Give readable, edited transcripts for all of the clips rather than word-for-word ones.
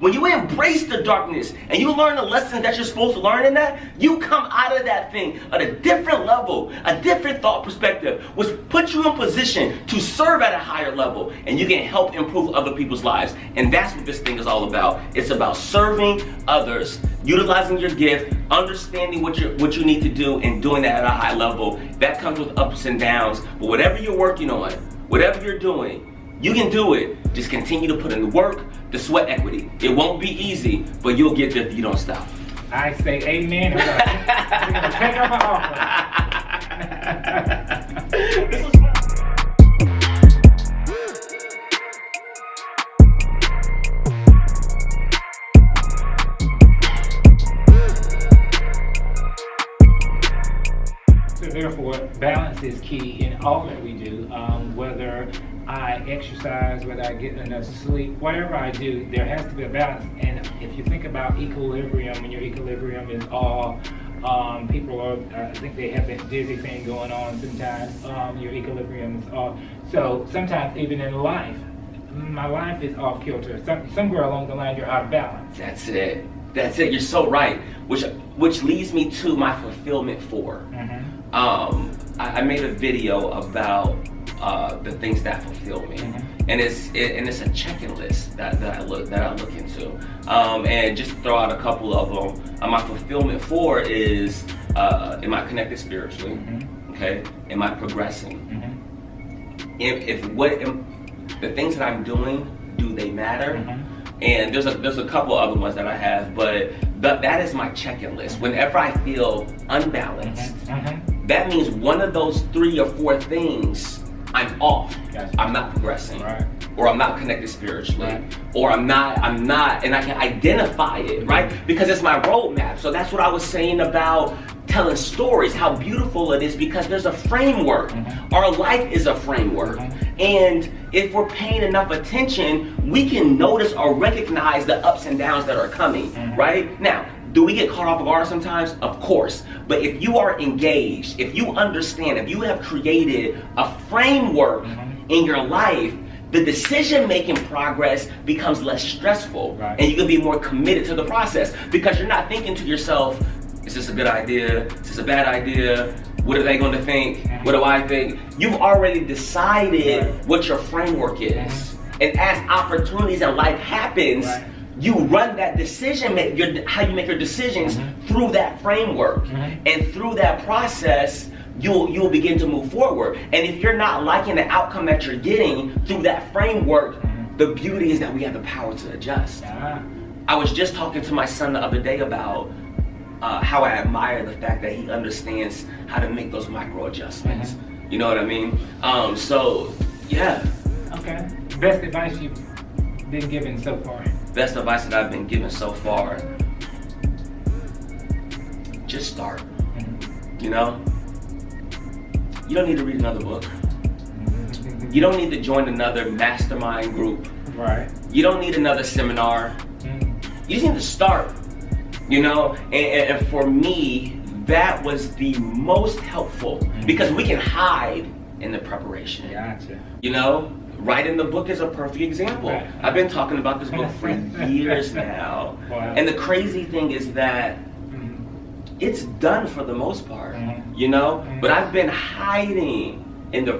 When you embrace the darkness and you learn the lessons that you're supposed to learn in that, you come out of that thing at a different level, a different thought perspective, which puts you in position to serve at a higher level, and you can help improve other people's lives. And that's what this thing is all about. It's about serving others, utilizing your gift, understanding what you need to do, and doing that at a high level. That comes with ups and downs, but whatever you're working on, whatever you're doing, you can do it. Just continue to put in the work, the sweat equity. It won't be easy, but you'll get there if you don't stop. I say amen. We're gonna take up my offer. So therefore, balance is key in all that we do. Whether I exercise, whether I get enough sleep, whatever I do, there has to be a balance. And if you think about equilibrium, when your equilibrium is off, people are, I think they have that dizzy thing going on sometimes. Your equilibrium is off. So sometimes even in life, my life is off kilter. Somewhere along the line, you're out of balance. That's it. That's it. You're so right. Which leads me to my fulfillment for. I made a video about the things that fulfill me, and it's a checking list that I look into, and just throw out a couple of them. My fulfillment for is, am I connected spiritually? Okay, am I progressing? The things that I'm doing, do they matter? And there's a couple other ones that I have, but that is my check-in list. Whenever I feel unbalanced, that means one of those 3 or 4 things, I'm off. I'm not progressing, or I'm not connected spiritually, or I'm not, and I can identify it, right? Because it's my roadmap. So that's what I was saying about telling stories, how beautiful it is, because there's a framework. Our life is a framework. And if we're paying enough attention, we can notice or recognize the ups and downs that are coming, right? Now, do we get caught off guard sometimes? Of course. But if you are engaged, if you understand, if you have created a framework in your life, the decision-making progress becomes less stressful, and you can be more committed to the process, because you're not thinking to yourself, is this a good idea? Is this a bad idea? What are they going to think? What do I think? You've already decided what your framework is. And as opportunities in life happens, you run that decision, how you make your decisions through that framework. And through that process, you'll begin to move forward. And if you're not liking the outcome that you're getting through that framework, the beauty is that we have the power to adjust. I was just talking to my son the other day about how I admire the fact that he understands how to make those micro adjustments. You know what I mean? So, yeah. Okay. Best advice you've been given so far? Best advice that I've been given so far, just start. You know? You don't need to read another book. You don't need to join another mastermind group. You don't need another seminar. You just need to start. You know, and for me, that was the most helpful, because we can hide in the preparation. You know, writing the book is a perfect example. I've been talking about this book for years now. And the crazy thing is that it's done for the most part, you know, but I've been hiding in the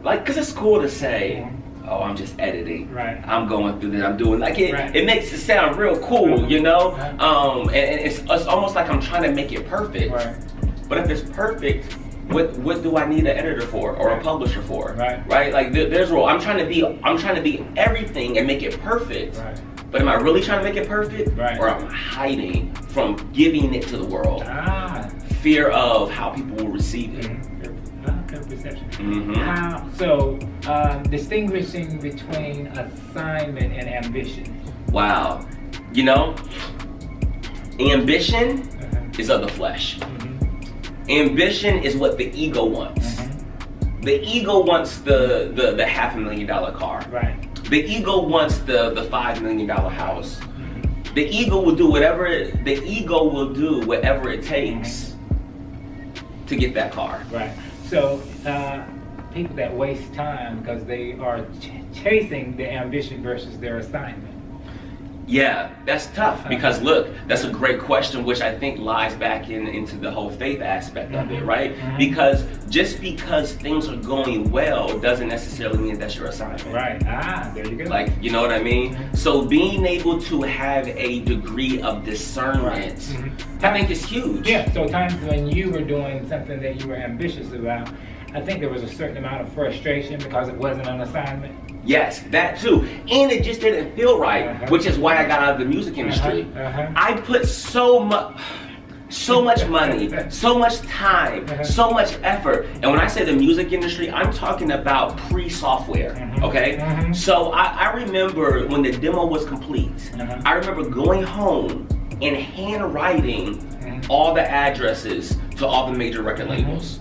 because it's cool to say, oh, I'm just editing. I'm going through this. I'm doing it makes it sound real cool, you know. And it's almost like I'm trying to make it perfect. But if it's perfect, what do I need an editor for or a publisher for? Right? Like there's role. I'm trying to be everything and make it perfect. But am I really trying to make it perfect, or am I hiding from giving it to the world? Fear of how people will receive it. Perception. So, distinguishing between assignment and ambition. Wow. You know, ambition is of the flesh. Ambition is what the ego wants. The ego wants the $500,000 car. The ego wants the $5 million house. The ego will do whatever it takes to get that car. So, people that waste time because they are chasing the ambition versus their assignment. Yeah, that's tough because look, that's a great question, which I think lies back into the whole faith aspect of it, right? Because just because things are going well doesn't necessarily mean that's your assignment. Right. There you go. Like, you know what I mean? So being able to have a degree of discernment, I think is huge. Yeah, so times when you were doing something that you were ambitious about, I think there was a certain amount of frustration because it wasn't an assignment. Yes, that too. And it just didn't feel right, which is why I got out of the music industry. I put so much money, so much time, so much effort. And when I say the music industry, I'm talking about pre-software, okay? So I remember when the demo was complete, I remember going home and handwriting all the addresses to all the major record labels.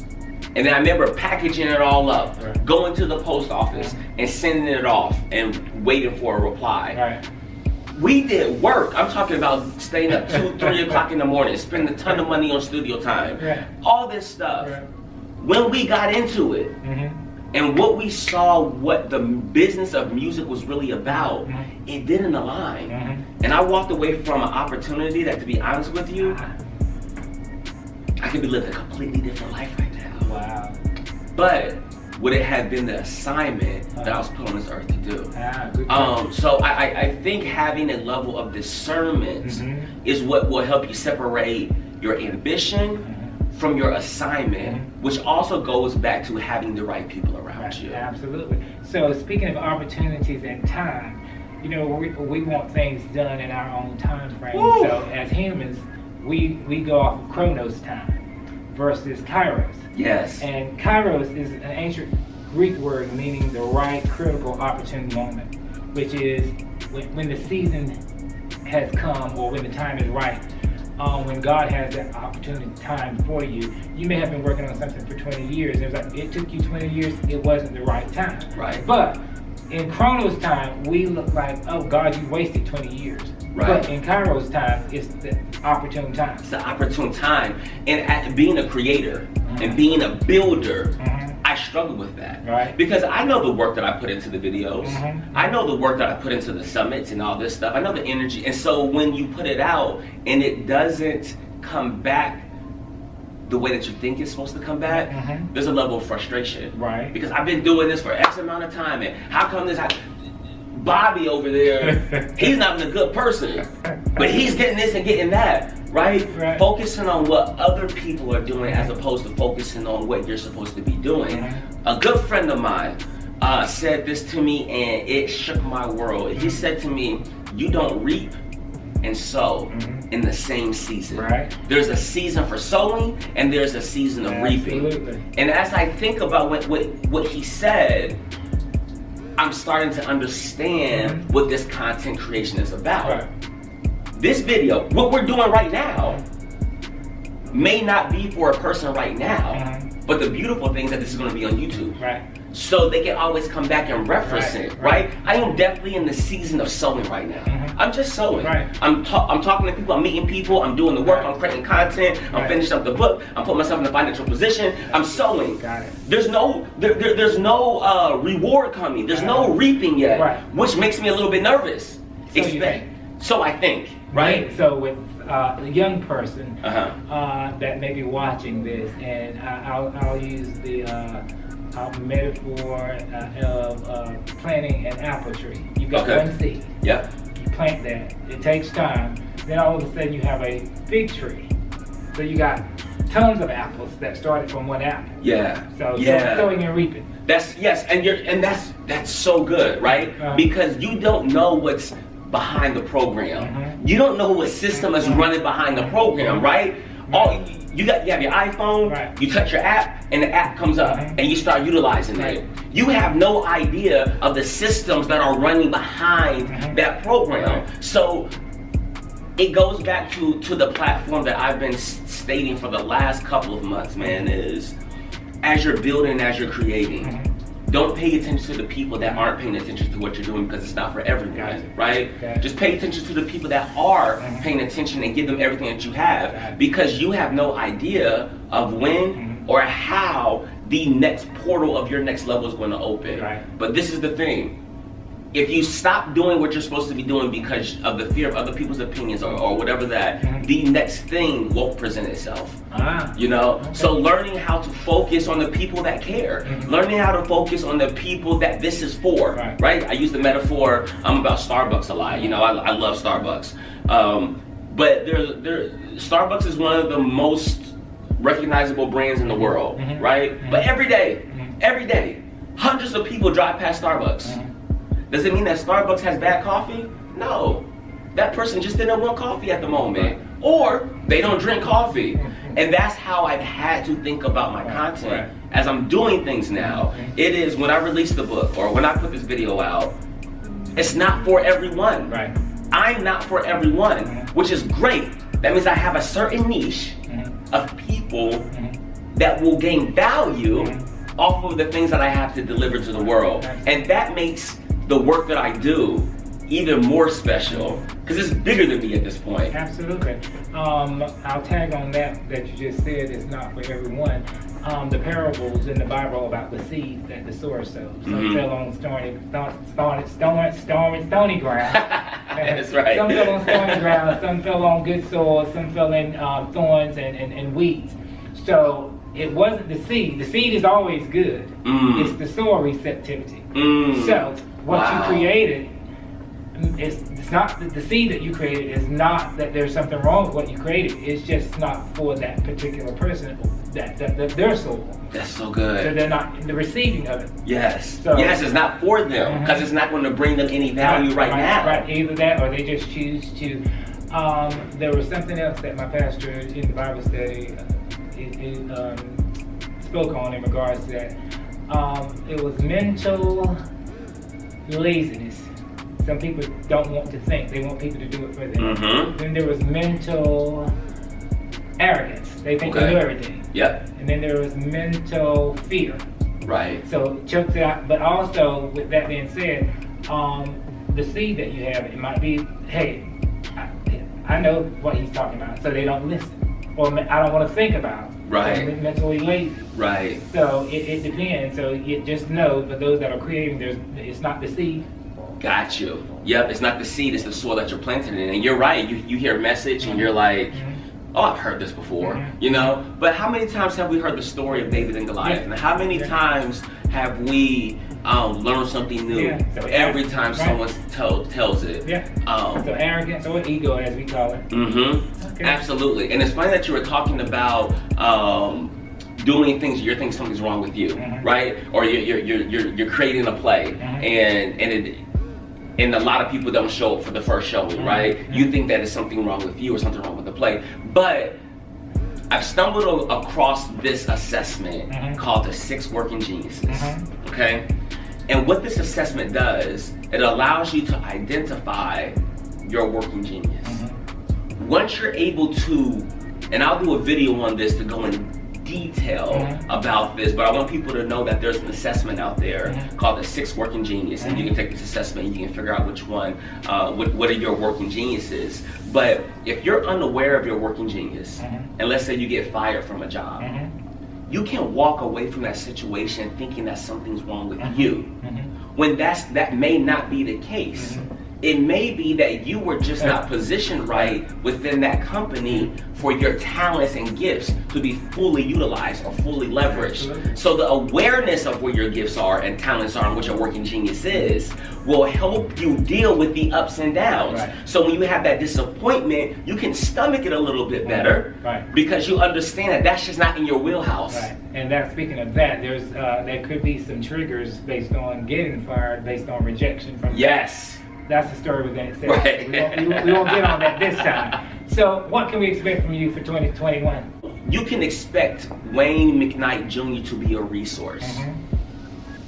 And then I remember packaging it all up, going to the post office and sending it off and waiting for a reply. We did work. I'm talking about staying up 2, 3 o'clock in the morning, spending a ton of money on studio time, all this stuff. When we got into it, and what we saw, what the business of music was really about, it didn't align. And I walked away from an opportunity that, to be honest with you, I could be living a completely different life right now. Wow. But would it have been the assignment that I was put on this earth to do? So I think having a level of discernment is what will help you separate your ambition from your assignment, which also goes back to having the right people around you. Absolutely. So speaking of opportunities and time, you know, we want things done in our own time frame. So as humans, we go off of Chronos time versus Kairos. Yes. And Kairos is an ancient Greek word meaning the right, critical, opportune moment, which is when the season has come or when the time is right. When God has that opportunity time for you. You may have been working on something for 20 years. And it was like, it took you 20 years, it wasn't the right time. Right. But in Chronos time, we look like, oh God, you wasted 20 years. Right. But in Kairos time, it's the opportune time. It's the opportune time. And being a creator and being a builder, I struggle with that. Right. Because I know the work that I put into the videos. I know the work that I put into the summits and all this stuff. I know the energy. And so when you put it out and it doesn't come back the way that you think it's supposed to come back, there's a level of frustration. Right. Because I've been doing this for X amount of time, and how come this Bobby over there, he's not a good person, but he's getting this and getting that, right? Focusing on what other people are doing as opposed to focusing on what you're supposed to be doing. A good friend of mine said this to me and it shook my world. He said to me, you don't reap and sow in the same season. There's a season for sowing and there's a season of reaping. And as I think about what he said, I'm starting to understand what this content creation is about. This video, what we're doing right now, may not be for a person right now, but the beautiful thing is that this is going to be on YouTube. So they can always come back and reference it, right? I am definitely in the season of sowing right now. I'm just sowing. I'm talking to people, I'm meeting people, I'm doing the work, I'm creating content, I'm finishing up the book, I'm putting myself in a financial position, I'm sowing. There's no reward coming, there's no reaping yet, which makes me a little bit nervous. So I think, right? So with a young person that may be watching this, and I'll use the metaphor of planting an apple tree. You've got one seed. You plant that. It takes time. Then all of a sudden you have a fig tree. So you got tons of apples that started from one apple. So sowing and reaping. That's so good, right? Because you don't know what's behind the program. You don't know what system is running behind the program, right? You have your iPhone, you touch your app, and the app comes up, and you start utilizing it. You have no idea of the systems that are running behind that program. So it goes back to the platform that I've been stating for the last couple of months, man, is as you're building, as you're creating, don't pay attention to the people that aren't paying attention to what you're doing because it's not for everyone, right? Just pay attention to the people that are paying attention and give them everything that you have, because you have no idea of when or how the next portal of your next level is going to open. But this is the thing. if you stop doing what you're supposed to be doing because of the fear of other people's opinions or whatever that, the next thing won't present itself. You know? Okay. So learning how to focus on the people that care. Learning how to focus on the people that this is for, right? I use the metaphor about Starbucks a lot. You know, I love Starbucks. But Starbucks is one of the most recognizable brands in the world, right? But every day, hundreds of people drive past Starbucks. Does it mean that Starbucks has bad coffee? No. That person just didn't want coffee at the moment. Or they don't drink coffee. And that's how I've had to think about my content as I'm doing things now. It is when I release the book or when I put this video out, it's not for everyone. I'm not for everyone, which is great. That means I have a certain niche of people that will gain value off of the things that I have to deliver to the world. And that makes the work that I do even more special because it's bigger than me at this point. Absolutely. I'll tag on that you just said it's not for everyone. The parables in the Bible about the seeds that the sower sows. Some fell on stony ground. That's right. Some fell on stony ground, some fell on good soil, some fell in thorns and weeds. So it wasn't the seed. The seed is always good. It's the soil receptivity. So what you created, it's not the seed that you created is not that there's something wrong with what you created. It's just not for that particular person, that their soul. That's so good. So they're not the receiving of it. Yes. So, yes, it's not for them because it's not going to bring them any value right now. Right. Either that or they just choose to. There was something else that my pastor in the Bible study spoke on in regards to that. It was mental laziness. Some people don't want to think. They want people to do it for them. Then there was mental arrogance. They think they know everything. And then there was mental fear. So chokes it out. But also, with that being said, the seed that you have, it might be, hey, I know what he's talking about, so they don't listen. Or I don't want to think about it. So mentally lazy. So it depends. So you just know, for those that are creating, it's not the seed. Got you. Yep, it's not the seed, it's the soil that you're planting in. And you're right, you hear a message and you're like, oh, I've heard this before, you know? But how many times have we heard the story of David and Goliath? And how many times have we learned something new every time someone tells it? So arrogance or ego, as we call it. Absolutely. And it's funny that you were talking about doing things, you think something's wrong with you, right? Or you're creating a play, and a lot of people don't show up for the first showing, right? You think that it's something wrong with you or something wrong with the play. But I've stumbled across this assessment called the 6 Working Geniuses, okay? And what this assessment does, it allows you to identify your working genius. Once you're able to, and I'll do a video on this to go in detail about this, but I want people to know that there's an assessment out there called the 6 Working Genius, and you can take this assessment and you can figure out which one, what are your working geniuses. But if you're unaware of your working genius, and let's say you get fired from a job, you can walk away from that situation thinking that something's wrong with you, when that may not be the case. It may be that you were just not positioned right within that company for your talents and gifts to be fully utilized or fully leveraged. So the awareness of where your gifts are and talents are and what your working genius is will help you deal with the ups and downs. So when you have that disappointment, you can stomach it a little bit better because you understand that that's just not in your wheelhouse. And that, speaking of that, there could be some triggers based on getting fired, based on rejection from that's the story within itself. We won't get on that this time. So what can we expect from you for 2021? You can expect Wayne McKnight Jr. to be a resource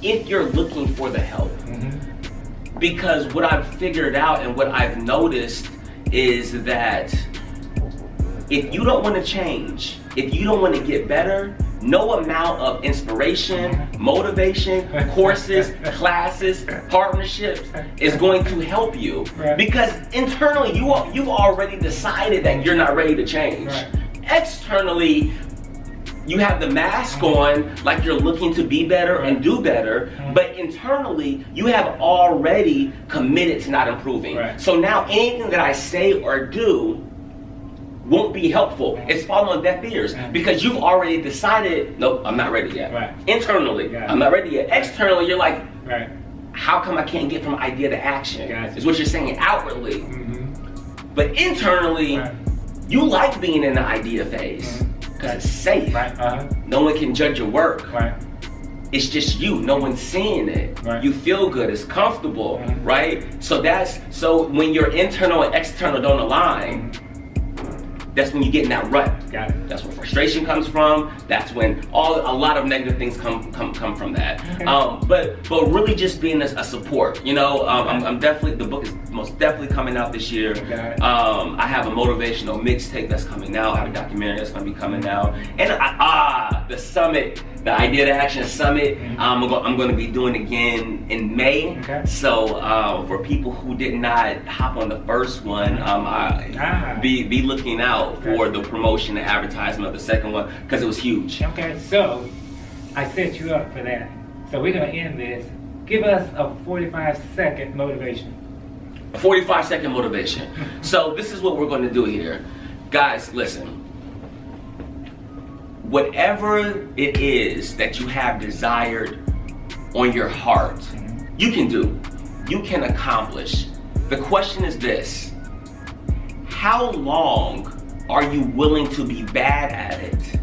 if you're looking for the help. Because what I've figured out and what I've noticed is that if you don't want to change, if you don't want to get better, no amount of inspiration, motivation, courses, classes, partnerships is going to help you. Because internally, you've already decided that you're not ready to change. Externally, you have the mask on like you're looking to be better and do better, but internally you have already committed to not improving. So now anything that I say or do won't be helpful. It's falling on deaf ears because you've already decided, nope, I'm not ready yet. Internally, I'm not ready yet. Externally, you're like, how come I can't get from idea to action? Is what you're saying outwardly. But internally, you like being in the idea phase because it's safe. No one can judge your work. It's just you. No one's seeing it. You feel good. It's comfortable, right? So when your internal and external don't align, that's when you get in that rut. That's where frustration comes from. That's when a lot of negative things come from that. But really just being a support. You know, I'm definitely, the book is most definitely coming out this year. I have a motivational mixtape that's coming out. I have a documentary that's going to be coming out. And the summit, the Idea to Action Summit, I'm going to be doing again in May. So for people who did not hop on the first one, be looking out for the promotion and advertisement of the second one because it was huge. So I set you up for that. So we're going to end this. Give us a 45-second motivation. A 45-second motivation. So this is what we're going to do here. Guys, listen. Whatever it is that you have desired on your heart, you can do. You can accomplish. The question is this: how long are you willing to be bad at it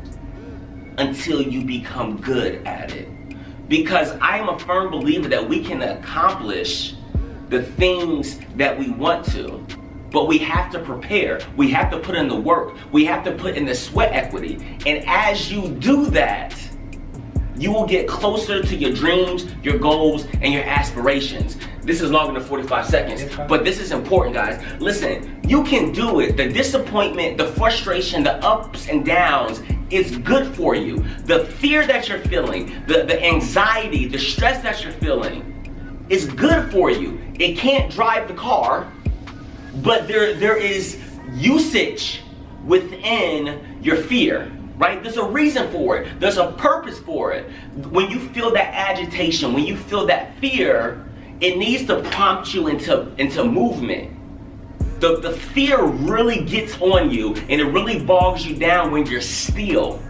until you become good at it? Because I am a firm believer that we can accomplish the things that we want to, but we have to prepare. We have to put in the work. We have to put in the sweat equity. And as you do that, you will get closer to your dreams, your goals, and your aspirations. This is longer than 45 seconds, but this is important, guys. Listen, you can do it. The disappointment, the frustration, the ups and downs is good for you. The fear that you're feeling, the anxiety, the stress that you're feeling is good for you. It can't drive the car, but there is usage within your fear. Right? There's a reason for it. There's a purpose for it. When you feel that agitation, when you feel that fear, it needs to prompt you into movement. The fear really gets on you and it really bogs you down when you're still.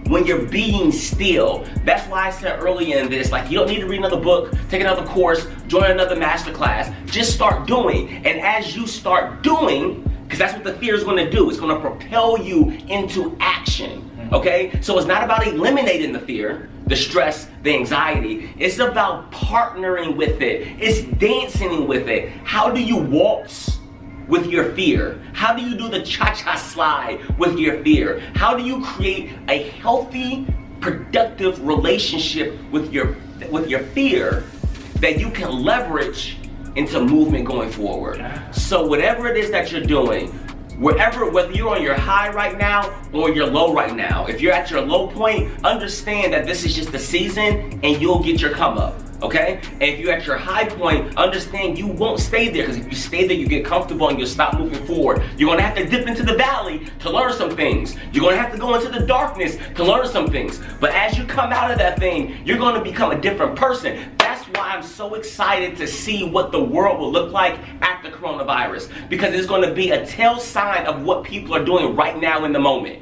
When you're being still. That's why I said earlier in this, like, you don't need to read another book, take another course, join another masterclass. Just start doing. And as you start doing, because that's what the fear is going to do. It's going to propel you into action. Okay? So it's not about eliminating the fear, the stress, the anxiety. It's about partnering with it. It's dancing with it. How do you waltz with your fear? How do you do the cha-cha slide with your fear? How do you create a healthy, productive relationship with your fear that you can leverage into movement going forward? So whatever it is that you're doing, whether you're on your high right now or you're low right now, if you're at your low point, understand that this is just the season and you'll get your come up. Okay? And if you're at your high point, understand you won't stay there, because if you stay there, you get comfortable and you'll stop moving forward. You're gonna have to dip into the valley to learn some things. You're gonna have to go into the darkness to learn some things. But as you come out of that thing, you're gonna become a different person. That's why I'm so excited to see what the world will look like after coronavirus, because it's gonna be a tell sign of what people are doing right now in the moment.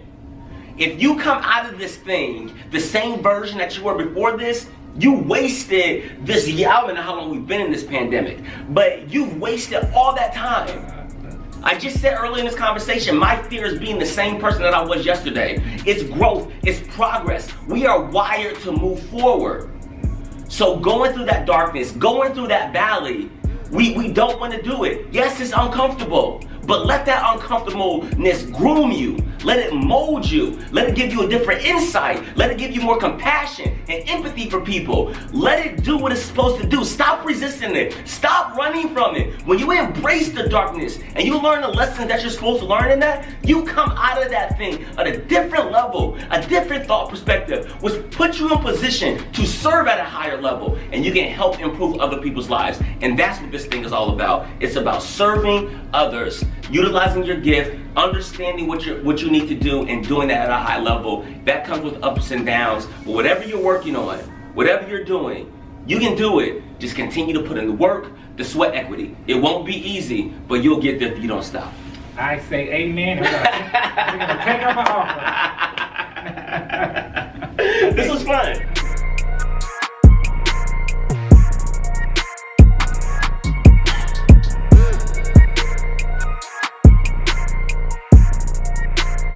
If you come out of this thing the same version that you were before this, you wasted this year. I don't know how long we've been in this pandemic, but you've wasted all that time. I just said earlier in this conversation, my fear is being the same person that I was yesterday. It's growth, it's progress. We are wired to move forward. So going through that darkness, going through that valley, we don't want to do it. Yes, it's uncomfortable, but let that uncomfortableness groom you. Let it mold you. Let it give you a different insight. Let it give you more compassion and empathy for people. Let it do what it's supposed to do. Stop resisting it. Stop running from it. When you embrace the darkness and you learn the lessons that you're supposed to learn in that, you come out of that thing at a different level, a different thought perspective, which puts you in position to serve at a higher level, and you can help improve other people's lives. And that's what this thing is all about. It's about serving others, utilizing your gift, understanding what you need to do, and doing that at a high level. That comes with ups and downs. But whatever you're working on, whatever you're doing, you can do it. Just continue to put in the work, the sweat equity. It won't be easy, but you'll get there if you don't stop. I say amen. We're gonna take up an offer. This was fun.